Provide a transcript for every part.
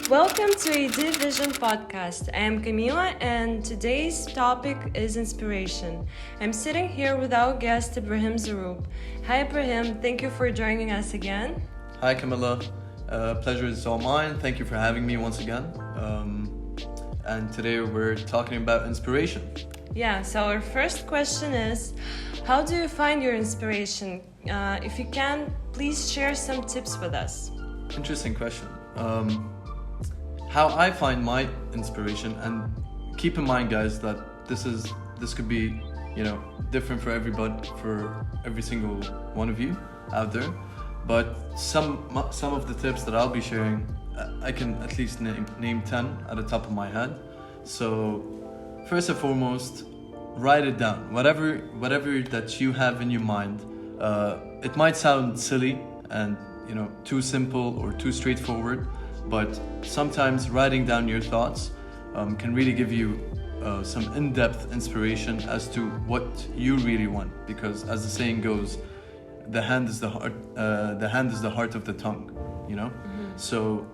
Welcome to a Vision podcast. I am Camila and today's topic is inspiration. I'm sitting here with our guest Ibrahim Zoroub. Hi Ibrahim, thank you for joining us again. Hi Camila, pleasure is all mine. Thank you for having me once again. And today we're talking about inspiration. Yeah, so our first question is, how do you find your inspiration? If you can, please share some tips with us. Interesting question. How I find my inspiration, and keep in mind guys that this could be, different for everybody, for every single one of you out there. But some of the tips that I'll be sharing, I can at least name 10 at the top of my head. So first and foremost, write it down. Whatever that you have in your mind. It might sound silly and too simple or too straightforward, but sometimes writing down your thoughts can really give you some in-depth inspiration as to what you really want. Because as the saying goes, the hand is the heart. The hand is the heart of the tongue. Mm-hmm. So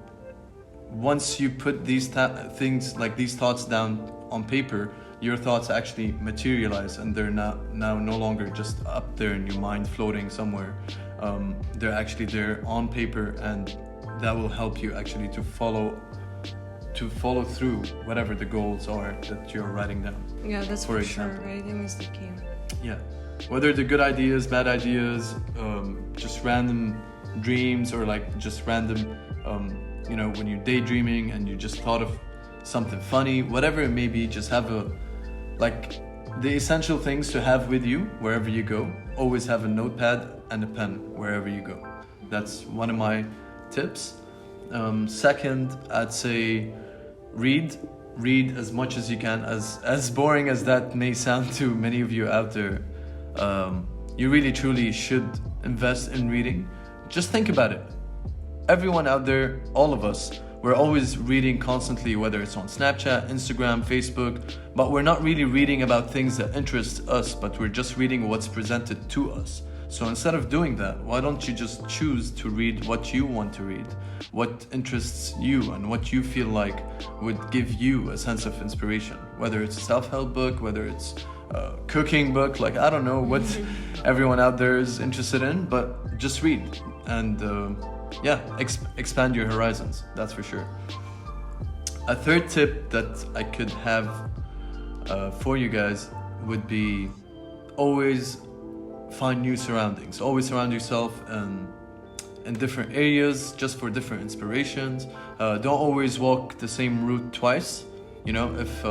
once you put these things like these thoughts down on paper, your thoughts actually materialize, and they're now no longer just up there in your mind floating somewhere. They're actually there on paper, and that will help you actually to follow through whatever the goals are that you're writing down. Yeah, that's for sure. Writing is the key. Yeah, whether they're good ideas, bad ideas, just random dreams, or like just random, when you're daydreaming and you just thought of something funny, whatever it may be, just have the essential things to have with you wherever you go. Always have a notepad and a pen wherever you go. That's one of my tips. Second, I'd say read as much as you can. As boring as that may sound to many of you out there, you really truly should invest in reading. Just think about it. Everyone out there, all of us, we're always reading constantly, whether it's on Snapchat, Instagram, Facebook, but we're not really reading about things that interest us, but we're just reading what's presented to us. So instead of doing that, why don't you just choose to read what you want to read, what interests you, and what you feel like would give you a sense of inspiration, whether it's a self-help book, whether it's a cooking book, I don't know what everyone out there is interested in, but just read and expand your horizons, that's for sure. A third tip that I could have for you guys would be always find new surroundings. Always surround yourself in different areas just for different inspirations. Don't always walk the same route twice. If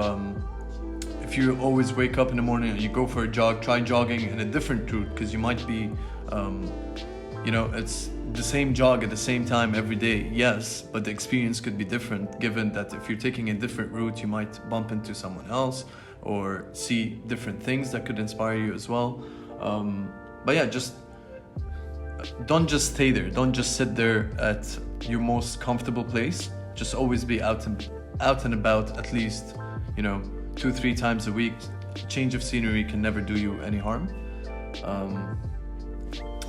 you always wake up in the morning and you go for a jog, try jogging in a different route, because you might be it's the same jog at the same time every day, yes, but the experience could be different, given that if you're taking a different route, you might bump into someone else or see different things that could inspire you as well. But yeah, just don't just stay there. Don't just sit there at your most comfortable place. Just always be out and about, at least 2-3 times a week. Change of scenery can never do you any harm.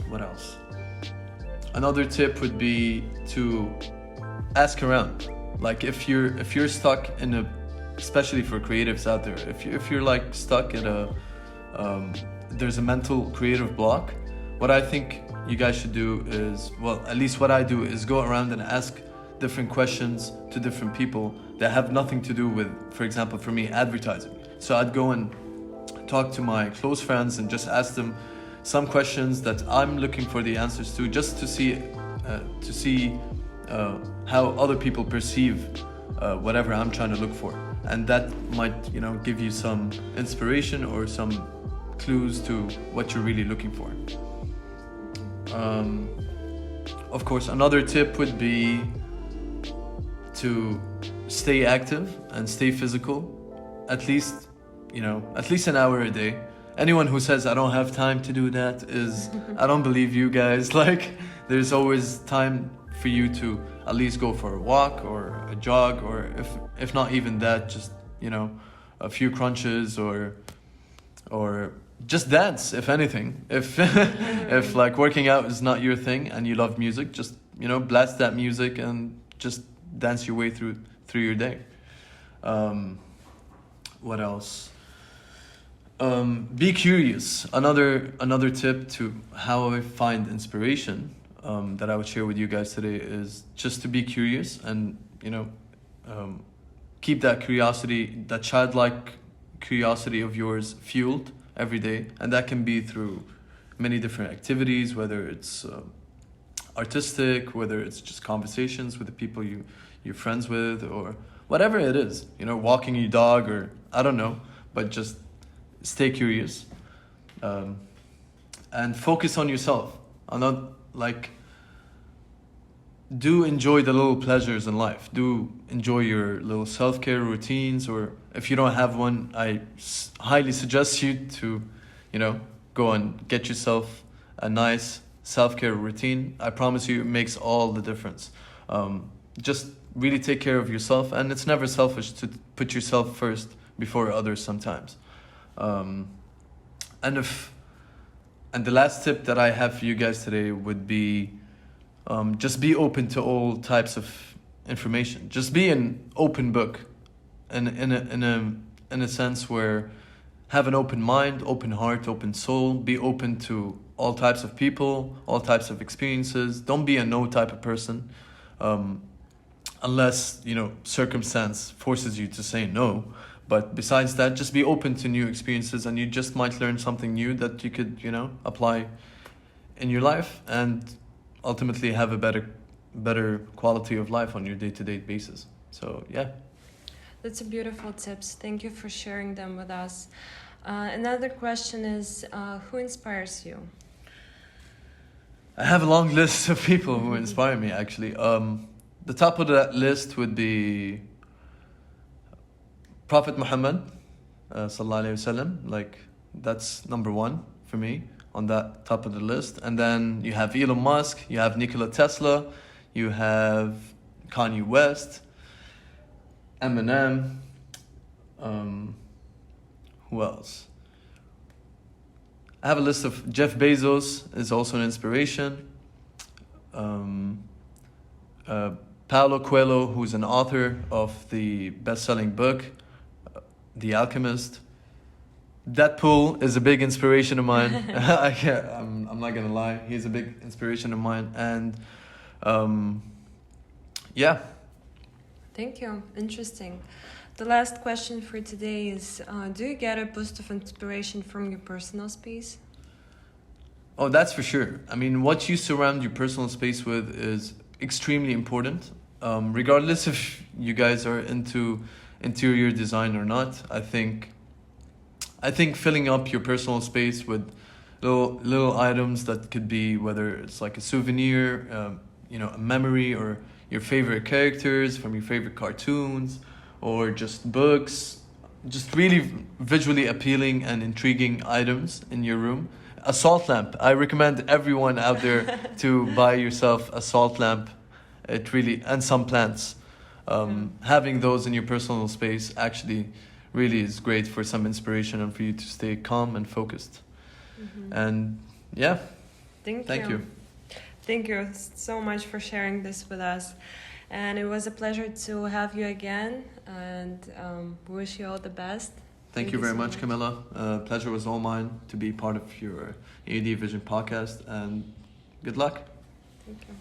What else? Another tip would be to ask around. Like if you're stuck in especially for creatives out there, if you're stuck at there's a mental creative block, what I think you guys should do is, well, at least what I do is go around and ask different questions to different people that have nothing to do with, for example, for me, advertising. So I'd go and talk to my close friends and just ask them some questions that I'm looking for the answers to, just to see how other people perceive whatever I'm trying to look for, and that might give you some inspiration or some clues to what you're really looking for. Of course, another tip would be to stay active and stay physical, at least an hour a day. Anyone who says I don't have time to do that I don't believe you guys. There's always time for you to at least go for a walk or a jog, or if not even that, just a few crunches or just dance, if anything. If working out is not your thing and you love music, just blast that music and just dance your way through your day. What else? Be curious. Another tip to how I find inspiration that I would share with you guys today is just to be curious and keep that curiosity, that childlike curiosity of yours fueled every day, and that can be through many different activities, whether it's artistic, whether it's just conversations with the people you're friends with, or whatever it is, walking your dog, or I don't know, but just stay curious, and focus on yourself. Do enjoy the little pleasures in life. Do enjoy your little self-care routines, or if you don't have one, I highly suggest you to, go and get yourself a nice self-care routine. I promise you, it makes all the difference. Just really take care of yourself, and it's never selfish to put yourself first before others sometimes. And the last tip that I have for you guys today would be, just be open to all types of information. Just be an open book, in a sense where have an open mind, open heart, open soul. Be open to all types of people, all types of experiences. Don't be a no type of person, unless circumstance forces you to say no. But besides that, just be open to new experiences, and you just might learn something new that you could apply in your life, and ultimately have a better quality of life on your day-to-day basis. So yeah. That's a beautiful tips. Thank you for sharing them with us. Another question is, who inspires you? I have a long list of people who inspire me, actually. The top of that list would be Prophet Muhammad, sallallahu alaihi wasallam. Like, that's number one for me on that top of the list. And then you have Elon Musk, you have Nikola Tesla, you have Kanye West, Eminem, who else? I have a list of Jeff Bezos is also an inspiration. Paulo Coelho, who's an author of the best-selling book, The Alchemist. Deadpool is a big inspiration of mine. I'm not gonna lie, he's a big inspiration of mine. And yeah. Thank you. Interesting. The last question for today is, do you get a boost of inspiration from your personal space? Oh, that's for sure. I mean, what you surround your personal space with is extremely important. Regardless if you guys are into interior design or not, I think filling up your personal space with little items that could be, whether it's like a souvenir, a memory, or your favorite characters from your favorite cartoons, or just books, just really visually appealing and intriguing items in your room. A salt lamp. I recommend everyone out there to buy yourself a salt lamp. And some plants. Having those in your personal space actually really is great for some inspiration and for you to stay calm and focused. Mm-hmm. And yeah. Thank you. Thank you so much for sharing this with us. And it was a pleasure to have you again, and wish you all the best. Thank you very much, Camilla. Pleasure was all mine to be part of your AD Vision podcast, and good luck. Thank you.